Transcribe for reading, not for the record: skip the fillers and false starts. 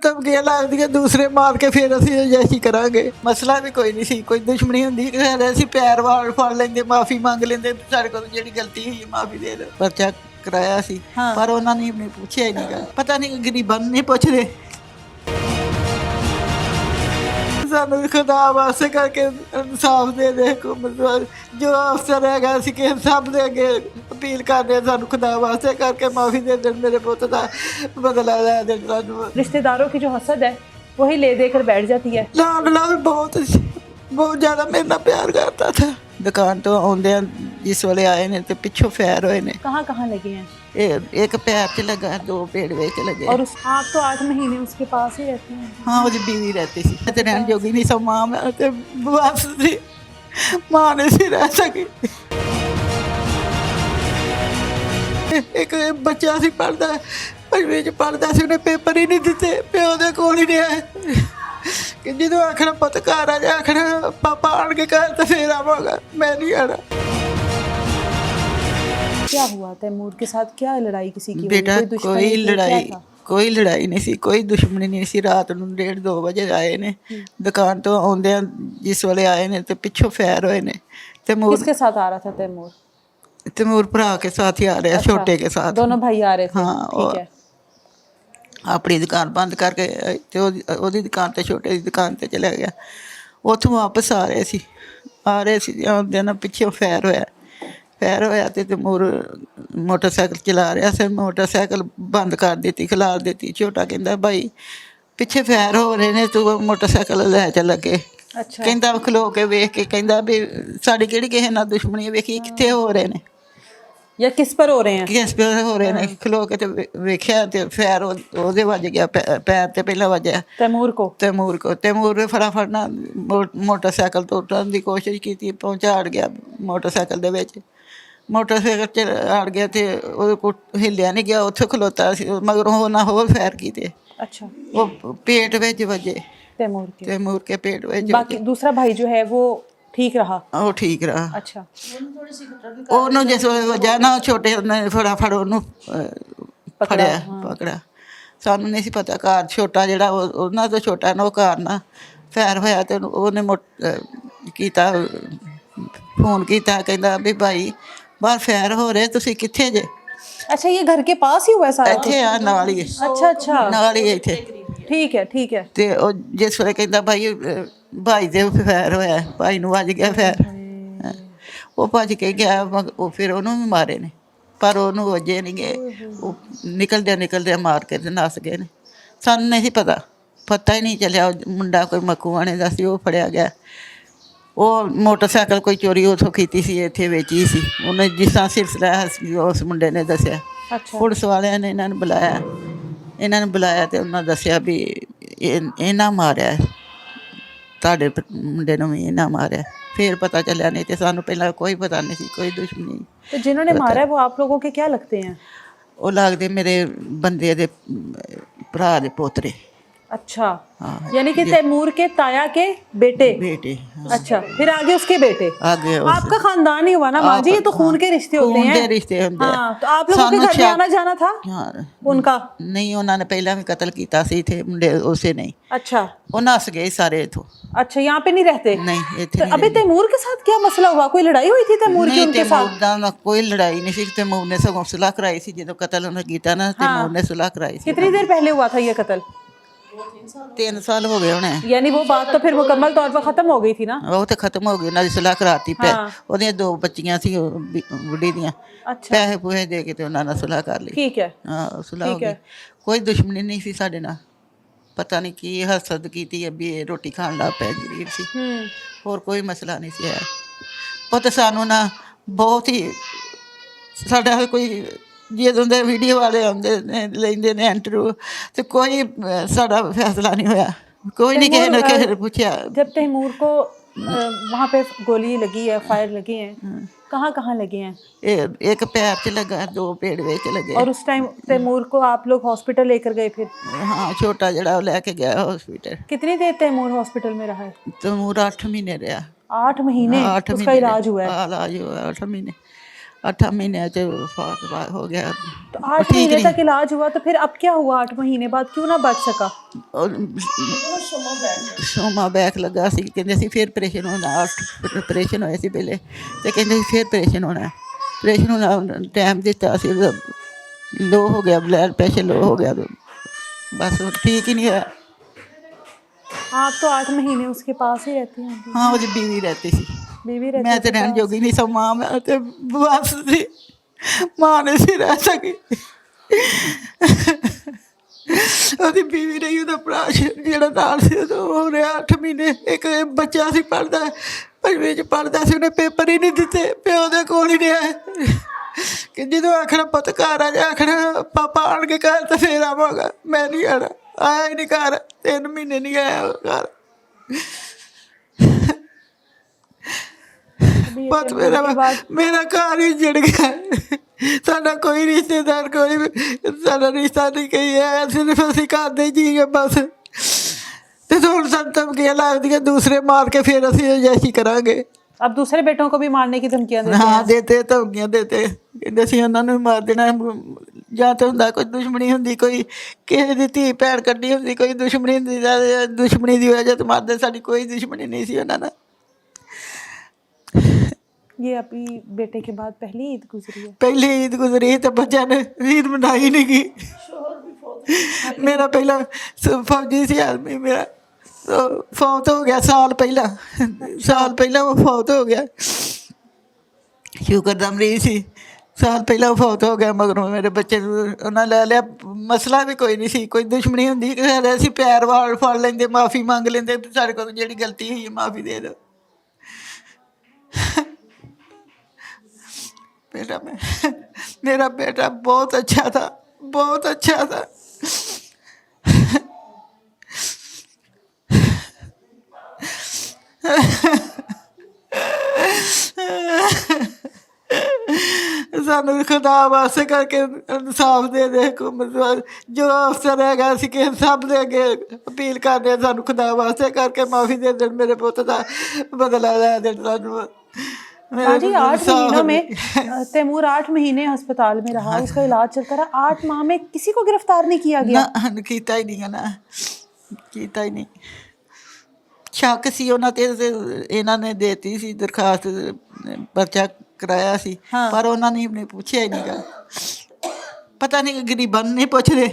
ਧਮਕੀਆਂ ਲੱਗਦੀਆਂ ਦੂਸਰੇ ਮਾਰ ਕੇ ਫਿਰ ਅਸੀਂ ਅਜਿਹੀ ਕਰਾਂਗੇ। ਮਸਲਾ ਵੀ ਕੋਈ ਨਹੀਂ ਸੀ, ਕੋਈ ਦੁਸ਼ਮਣੀ ਹੁੰਦੀ ਅਸੀਂ ਪੈਰ ਵਾਲ ਫੜ ਲੈਂਦੇ, ਮਾਫੀ ਮੰਗ ਲੈਂਦੇ, ਸਾਡੇ ਕੋਲ ਜਿਹੜੀ ਗਲਤੀ ਹੋਈ ਮਾਫੀ ਦੇ ਦਿਓ। ਪਰਚਾ ਕਰਾਇਆ ਸੀ ਪਰ ਉਹਨਾਂ ਨੇ ਮੈਨੂੰ ਪੁੱਛਿਆ ਹੀ ਨਹੀਂ ਗਾ। ਪਤਾ ਨਹੀਂ ਗਰੀਬਾਂ ਨੂੰ ਨਹੀਂ ਪੁੱਛਦੇ। ਸਾਨੂੰ ਖੁਦਾ ਵਾਸਤੇ ਕਰਕੇ ਇਨਸਾਫ ਦੇ ਦੇ। ਜੋ ਅਫਸਰ ਹੈਗਾ ਅਸੀਂ ਕਿ ਸਭ ਦੇ ਅੱਗੇ अपील कर रहे हैं, सानू खुदा वास्ते करके माफ़ी दे दें, मेरे पुत का बदला ले दें सानू। रिश्तेदारों की जो हसद है वही ले देकर बैठ जाती है। लाडला भी बहुत ज़्यादा मेरे नाल प्यार करता था। दुकान तो आउंदे जिस वेले आए ने ते पिछों फैर होए ने। कहाँ कहाँ लगे हैं? एक पैर च लगा, दो पेड़ विच लगे। और आप तो 8 महीने उसके पास ही रहते हैं? हाँ, उसकी बीवी रहती सी। ते रहन जोगी नहीं सा, मां मैं ते बस सी, मां नहीं सी रह सकी। एक बच्चा सी पढ़दा, 5वीं च पढ़दा सी, उन्हें पेपर ही नहीं दिते, प्यो दे कोल ही नहीं आए कि जो आखना पुत घर आ जा, आखना पापा आन के घर तो फिर आवांगा, मैं नहीं आना। क्या हुआ तैमूर के साथ? क्या लड़ाई किसी की? बेटा कोई लड़ाई नहीं सी, कोई दुश्मनी नहीं सी। रात नूं 1:30-2 बजे आए ने, दुकान तो आउंदे जिस वेले आए ने ते पिछों फैर होए ने। किसके साथ आ रहा था तैमूर? तैमूर भरा के साथ ही आ रहा। अच्छा, छोटे के साथ दोनों भाई आ रहे थे। हाँ, ठीक है। अपनी दुकान बंद करके ते ओदी दुकान ते छोटे दी दुकान ते चला गया। उत्थों वापस आ रहे सी आउंदे ना पिछों फैर होया ते तैमूर मोटरसाइकिल चला रहा सी। मोटरसाइकिल बंद कर दी, खिलार दी। छोटा कहंदा भाई पिछे फैर हो रहे ने, तू मोटरसाइकिल लै चल अगे। अच्छा। कहंदा खलो के वेख के कहंदा भी साडी किहड़ी किसे नाल दुश्मनी, वेखी कित्थे हो रहे ने या किस पर हो रहे हैं? किस पर हो रहे ने। खलो के ते वेख्या ते फैर ओदे वज गया, पैर ते पहला वजया तैमूर को। तैमूर फटाफट ना मोटरसाइकिल तो उतरन दी कोशिश की, पहुंचा गया मोटरसाइकिल दे विच। मोटरसाइकिल च अड़ गया तो ओहदे को हिलिया नहीं गया, उत्थे खलोता सी, मगर ना होर फैर कीते। अच्छा। वो पेट विच वजे तैमूर के पेट विच। बाकी दूसरा भाई जो है वो ठीक रहा? वो ठीक रहा। अच्छा। ओनू जिस वजह ना छोटे ने फटाफट ओनू पकड़ा। सानू नहीं सी पता। घर छोटा जिहड़ा उन्हां तो छोटा ना, वो घर ना फैर होया ते ओहने कीता, फोन कीता, कहंदा भी भाई बाहर फैर हो रहे, तुसीं कित्थे जे? अच्छा, ये घर के पास ही हुआ सारा? इत्थे आ नाल ही। अच्छा नाल ही इत्थे। ठीक है। ते ओ जिस वेले कहंदा भाई भाई दे फैर होया, भाई नूं वज गया फैर। वो भज के गया, वो फिर ओनू भी मारे ने, पर ओनू वजे नहीं गए। वो निकलदे मार के ते नस गए ने। सानू नहीं पता ही नहीं चलिया। मुंडा कोई मक्कूआणे दा सी, वो फड़िया गया। वो मोटरसाइकिल कोई चोरी उथों कीती सी, इत्थे वेची सी। उन्हें जिस तरह सिलसिला उस मुंडे ने दसिया। पुलिस वालियां ने इन्हां नूं बुलाया ते उन्हां दसिया भी इन्हां मारिया, तुहाडे मुंडे नूं भी इन्हां मारिया। फिर पता चलिया, नहीं तो सानू पहला कोई पता नहीं सी, कोई दुश्मनी। तो जिन्होंने मारा है वो आप लोगों के क्या लगते हैं? वो लगदे मेरे बंदे दे भरा दे पोतरे। अच्छा। यानी कि तैमूर के ताया के बेटे। हाँ। अच्छा, फिर आगे उसके बेटे। आगे आपका खानदान ही हुआ ना माँ जी, ये तो खून के रिश्ते होते हैं। हाँ, तो आप लोगों के घर में आना जाना था? हाँ। उनका नहीं, उन्होंने पहला भी कत्ल कीता सी थे मुंडे, उसे नहीं। अच्छा। वो नस गए सारे इथों। अच्छा, यहाँ पे नहीं रहते? नहीं, तो अभी तैमूर के साथ क्या मसला हुआ? कोई लड़ाई हुई थी तैमूर की उनके साथ? ना कोई लड़ाई नहीं सी। तैमूर ने सगों सुलह कराई सी, जो कत्ल उन्हें कीता ना, तैमूर ने सुलह कराई सी। कितनी देर पहले हुआ था ये कत्ल? 3 साल हो गए होने। यानी वो बात तो फिर मुकम्मल तौर पर खत्म हो गई थी ना? वो तो खत्म हो गई, उन्होंने सुलह कराती। ओदियां 2 बच्चियां सी बुढ़ी दियां। अच्छा। पैसे पूहे दे के ते उन्होंने सुलह कर ली। ठीक है। हाँ, सुलह हो गई। कोई दुश्मनी नहीं सी साडे नाल। पता नहीं की हसद कीती है भी रोटी खाण लग पे, गरीब सी। होर कोई मसला नहीं सी है। पुत सानू ना बहुत ही साडा कोई ਜਦੋਂ ਦੇ ਵੀਡੀਓ वाले आते ने लेंदे ने इंटरव्यू, तो कोई साडा फैसला नहीं होया। कोई नहीं किसी ने पूछा। जब तैमूर को वहाँ पे गोली लगी है, फायर लगे हैं, कहाँ लगे हैं? एक पैर च लगा, 2 पेड़ विच लगे। और उस टाइम तैमूर को आप लोग हॉस्पिटल लेकर गए फिर? हाँ, छोटा जड़ा लेके गया हॉस्पिटल। कितनी देर तैमूर हॉस्पिटल में रहा है? तैमूर 8 महीने रहा। 8 महीने? उसका इलाज हुआ है? इलाज हुआ 8 महीने। 8 महीने वफात हो गया। तो 8 महीने तक इलाज हुआ, तो फिर अब क्या हुआ 8 महीने बाद, क्यों ना बच सका? सोमा बैक लगा सी, कहंदे सी फिर ऑपरेशन होना, 8 ऑपरेशन होए सी पहले, ते कहंदे फिर ऑपरेशन होना। ऑपरेशन होना टाइम दिता सी, लो हो गया, ब्लड प्रेशर लो हो गया, तो बस ठीक ही नहीं हुआ। आप तो 8 महीने उसके पास ही रहती हैं? हाँ, वो बीवी रहती सी, बीवी रहती? मैं तो रहन जोगी नहीं सब, मां मैं तो बस सी, मां ने सी रह सकी। ਉਹਦੀ ਬੀਵੀ ਰਹੀ, ਉਹਦਾ ਭਰਾ ਜਿਹੜਾ ਨਾਲ ਸੀ ਉਹ ਰਿਹਾ 8 ਮਹੀਨੇ। ਇੱਕ ਬੱਚਾ ਸੀ ਪੜ੍ਹਦਾ, 5ਵੀਂ 'ਚ ਪੜ੍ਹਦਾ ਸੀ, ਉਹਨੇ ਪੇਪਰ ਹੀ ਨਹੀਂ ਦਿੱਤੇ, ਪਿਓ ਦੇ ਕੋਲ ਹੀ ਰਿਹਾ। ਕਿ ਜਦੋਂ ਆਖਣਾ ਪੁੱਤ ਘਰ ਆ ਜਾ, ਆਖਣਾ ਪਾਪਾ ਆਣ ਕੇ ਘਰ ਤਾਂ ਫੇਰ ਆਵਾਂਗਾ, ਮੈਂ ਨਹੀਂ ਆਉਣਾ। ਆਇਆ ਹੀ ਨਹੀਂ ਘਰ, 3 ਮਹੀਨੇ ਨਹੀਂ ਆਇਆ ਘਰ। ਬਸ ਮੇਰਾ ਘਰ ਹੀ ਜੜ ਗਿਆ। ਸਾਡਾ ਕੋਈ ਰਿਸ਼ਤੇਦਾਰ, ਕੋਈ ਸਾਡਾ ਰਿਸ਼ਤਾ ਨਹੀਂ ਕਹੀ ਹੈ, ਸਿਰਫ ਅਸੀਂ ਘਰ ਦੇ ਜੀ ਬਸ। ਤੇ ਹੁਣ ਸਾਨੂੰ ਧਮਕੀਆਂ ਲੱਗਦੀਆਂ ਦੂਸਰੇ ਮਾਰ ਕੇ ਫਿਰ ਅਸੀਂ ਅਯਾਸ਼ੀ ਕਰਾਂਗੇ। अब दूसरे बेटों को भी मारने की धमकियां देते हैं? हाँ देते, धमकियां देते, कहते ਅਸੀਂ ਉਹਨਾਂ ਨੂੰ ਮਾਰ ਦੇਣਾ। ਜਾਂ ਤਾਂ ਹੁੰਦਾ ਕੋਈ ਦੁਸ਼ਮਣੀ ਹੁੰਦੀ, ਕੋਈ ਕਿਸੇ ਦੀ ਧੀ ਭੈਣ ਕੱਢੀ ਹੁੰਦੀ, ਕੋਈ ਦੁਸ਼ਮਣੀ ਹੁੰਦੀ, ਦੁਸ਼ਮਣੀ ਦੀ ਵਜ੍ਹਾ ਤੋਂ ਮਾਰਦੇ। ਸਾਡੀ ਕੋਈ ਦੁਸ਼ਮਣੀ ਨਹੀਂ ਸੀ ਉਹਨਾਂ ਨਾਲ। ये अभी बेटे के बाद पहली ईद गुजरी है? पहली ईद गुजरी तो बच्चा ने ईद मनाई नहीं की। मेरा पहला फौजी से आदमी मेरा तो फौत हो गया साल पहला वो फौत हो गया। शुगर दा मरीज सी, साल पहला वो फौत हो गया। मगरों मेरे बच्चे उन्हें ले लिया। मसला भी कोई नहीं सी, कोई दुश्मनी होंदी असीं पैर वाल फड़ लेंदे, माफ़ी मंग लेंदे, साढ़े कोल जिहड़ी गलती हुई माफ़ी दे दो। बेटा मेरा बेटा बहुत अच्छा था, बहुत अच्छा था। सानू खुदा वास्ते करके इंसाफ दे दे हुकूमत, जो अफसर है असीं कि सब दे अगे अपील करते हैं, सानू खुदा वास्ते करके माफ़ी दे देन, मेरे पुत का बदला लै देन सानू। जी 8 महीनों में तैमूर 8 महीने अस्पताल में रहा, उसका इलाज चलता रहा। 8 माह में किसी को गिरफ्तार नहीं किया गया? ना, किया ही नहीं ना, किया ही नहीं। शक सी उन्हां ते, इन्हां ने देती सी दरखास्त, पर्चा कराया सी, पर उन्हां ने पूछया ही नहीं गा। पता नहीं गरीबां नूं नहीं पुछदे।